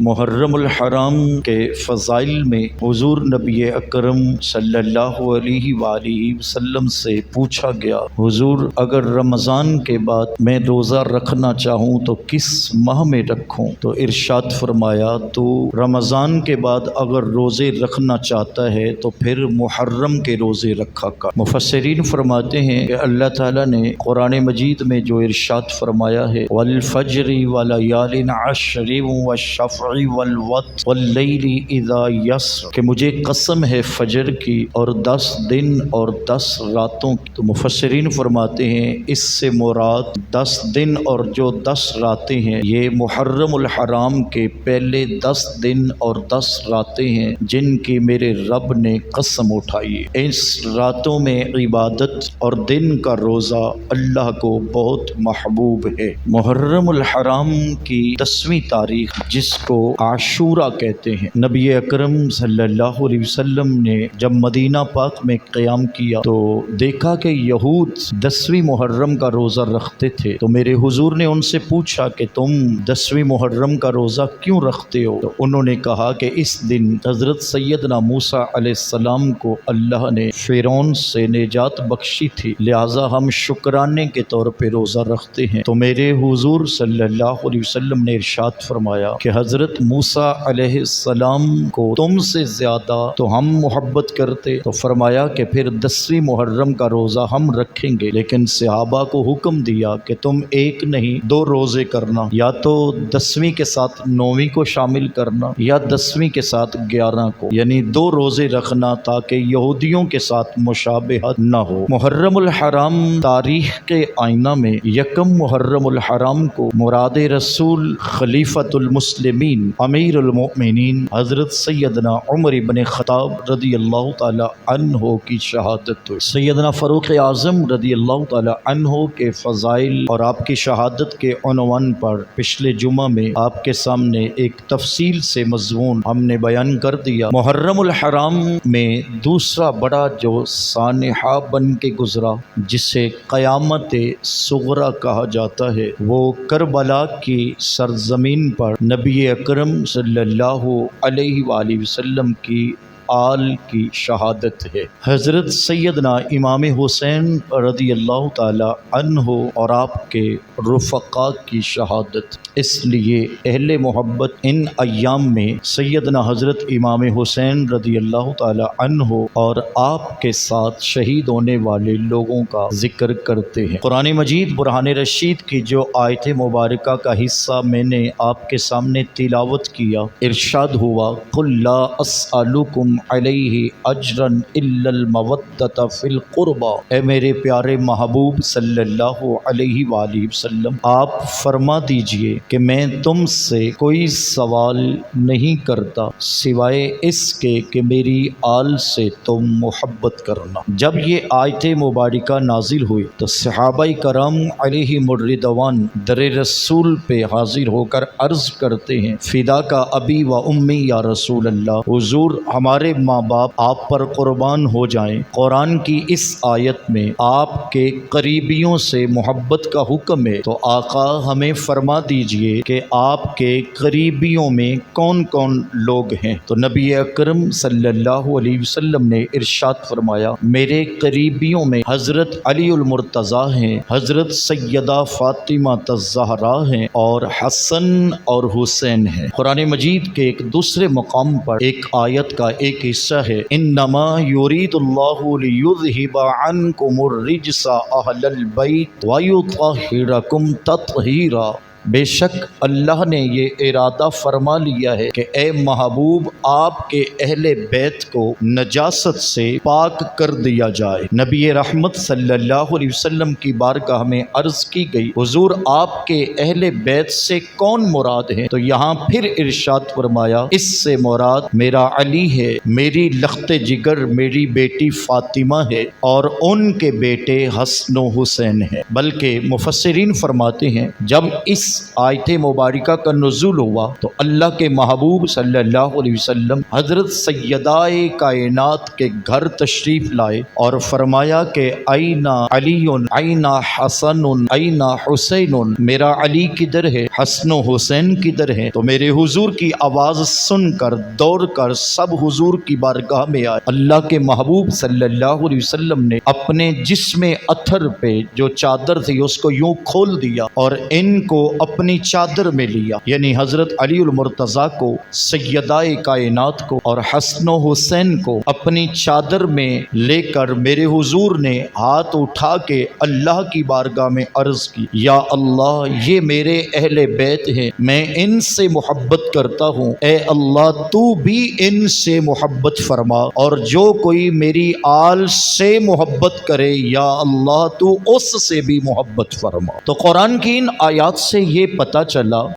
محرم الحرام کے فضائل میں حضور نبی اکرم صلی اللہ علیہ وآلہ وسلم سے پوچھا گیا، حضور اگر رمضان کے بعد میں روزہ رکھنا چاہوں تو کس ماہ میں رکھوں؟ تو ارشاد فرمایا تو رمضان کے بعد اگر روزے رکھنا چاہتا ہے تو پھر محرم کے روزے رکھا کر۔ مفسرین فرماتے ہیں کہ اللہ تعالیٰ نے قرآن مجید میں جو ارشاد فرمایا ہے والفجر ولیال عشر والشفع والوتر واللیل اذا یسر، کہ مجھے قسم ہے فجر کی اور 10 دن اور 10 راتوں کی۔ تو مفسرین فرماتے ہیں اس سے مراد 10 دن اور جو 10 راتیں ہیں یہ محرم الحرام کے پہلے 10 دن اور 10 راتیں ہیں جن کی میرے رب نے قسم اٹھائی ہے۔ اس راتوں میں عبادت اور دن کا روزہ اللہ کو بہت محبوب ہے۔ محرم الحرام کی 10ویں تاریخ جس کو عاشورہ کہتے ہیں، نبی اکرم صلی اللہ علیہ وسلم نے جب مدینہ پاک میں قیام کیا تو دیکھا کہ یہود 10ویں محرم کا روزہ رکھتے تھے، تو میرے حضور نے ان سے پوچھا کہ تم 10ویں محرم کا روزہ کیوں رکھتے ہو؟ تو انہوں نے کہا کہ اس دن حضرت سیدنا موسیٰ علیہ السلام کو اللہ نے فرعون سے نجات بخشی تھی، لہٰذا ہم شکرانے کے طور پہ روزہ رکھتے ہیں۔ تو میرے حضور صلی اللہ علیہ وسلم نے ارشاد فرمایا کہ حضرت موسیٰ علیہ السلام کو تم سے زیادہ تو ہم محبت کرتے، تو فرمایا کہ پھر 10ویں محرم کا روزہ ہم رکھیں گے، لیکن صحابہ کو حکم دیا کہ تم ایک نہیں 2 روزے کرنا، یا تو 10ویں کے ساتھ 9ویں کو شامل کرنا یا 10ویں کے ساتھ 11 کو، یعنی 2 روزے رکھنا تاکہ یہودیوں کے ساتھ مشابہت نہ ہو۔ محرم الحرام تاریخ کے آئینہ میں یکم محرم الحرام کو مراد رسول خلیفۃ المسلمین امیر المؤمنین حضرت سیدنا عمر بن خطاب رضی اللہ تعالی عنہ کی شہادت ہوئی۔ سیدنا فاروق اعظم رضی اللہ تعالی عنہ کے فضائل اور آپ کی شہادت کے عنوان پر پچھلے جمعہ میں آپ کے سامنے ایک تفصیل سے مضمون ہم نے بیان کر دیا۔ محرم الحرام میں دوسرا بڑا جو سانحہ بن کے گزرا جسے قیامت صغریٰ کہا جاتا ہے، وہ کربلا کی سرزمین پر نبی اکرم صلی اللہ علیہ وآلہ وسلم کی آل کی شہادت ہے۔ حضرت سیدنا امام حسین رضی اللہ تعالی عنہ اور آپ کے رفقاء کی شہادت، اس لیے اہل محبت ان ایام میں سیدنا حضرت امام حسین رضی اللہ تعالی عنہ اور آپ کے ساتھ شہید ہونے والے لوگوں کا ذکر کرتے ہیں۔ قرآن مجید برہان رشید کی جو آیت مبارکہ کا حصہ میں نے آپ کے سامنے تلاوت کیا، ارشاد ہوا قل لا اسألکم علیہ اجرا الا المودۃ فی القربى، اے میرے پیارے محبوب صلی اللہ علیہ وآلہ وسلم آپ فرما دیجئے کہ میں تم سے کوئی سوال نہیں کرتا سوائے اس کے کہ میری آل سے تم محبت کرنا۔ جب یہ آیت مبارکہ نازل ہوئی تو صحابہ کرام علیہم الرضوان در رسول پہ حاضر ہو کر عرض کرتے ہیں فدا کا ابی و امی یا رسول اللہ، حضور ہمارے ماں باپ آپ پر قربان ہو جائیں۔ قرآن کی اس آیت میں آپ کے قریبیوں سے محبت کا حکم ہے، تو آقا ہمیں فرما دیجئے کہ آپ کے قریبیوں میں کون کون لوگ ہیں؟ تو نبی اکرم صلی اللہ علیہ وسلم نے ارشاد فرمایا میرے قریبیوں میں حضرت علی المرتضیٰ ہیں، حضرت سیدہ فاطمہ الزہرا ہیں اور حسن اور حسین ہیں۔ قرآن مجید کے ایک دوسرے مقام پر ایک آیت کا ایک حصہ ہے انما یرید اللہ لیذہب عنکم الرجس اہل البیت ویطہرکم تطہیرا، بے شک اللہ نے یہ ارادہ فرما لیا ہے کہ اے محبوب آپ کے اہل بیت کو نجاست سے پاک کر دیا جائے۔ نبی رحمت صلی اللہ علیہ وسلم کی بارگاہ میں عرض کی گئی حضور آپ کے اہل بیت سے کون مراد ہیں؟ تو یہاں پھر ارشاد فرمایا اس سے مراد میرا علی ہے، میری لخت جگر میری بیٹی فاطمہ ہے اور ان کے بیٹے حسن و حسین ہیں۔ بلکہ مفسرین فرماتے ہیں جب اس آیت مبارکہ کا نزول ہوا تو اللہ کے محبوب صلی اللہ علیہ وسلم حضرت سیدہ کائنات کے گھر تشریف لائے اور فرمایا کہ این علی این حسن این حسین، میرا علی کدھر ہے، حسن و حسین کدھر ہے؟ تو میرے حضور کی آواز سن کر دوڑ کر سب حضور کی بارگاہ میں آئے۔ اللہ کے محبوب صلی اللہ علیہ وسلم نے اپنے جسم اطہر پہ جو چادر تھی اس کو یوں کھول دیا اور ان کو اپنی چادر میں لیا، یعنی حضرت علی المرتضیٰ کو، سیدہ کائنات کو اور حسن و حسین کو اپنی چادر میں لے کر میرے حضور نے ہاتھ اٹھا کے اللہ کی بارگاہ میں عرض کی، یا اللہ یہ میرے اہل بیت ہیں، میں ان سے محبت کرتا ہوں، اے اللہ تو بھی ان سے محبت فرما، اور جو کوئی میری آل سے محبت کرے یا اللہ تو اس سے بھی محبت فرما۔ تو قرآن کی ان آیات سے یہ پتہ چلا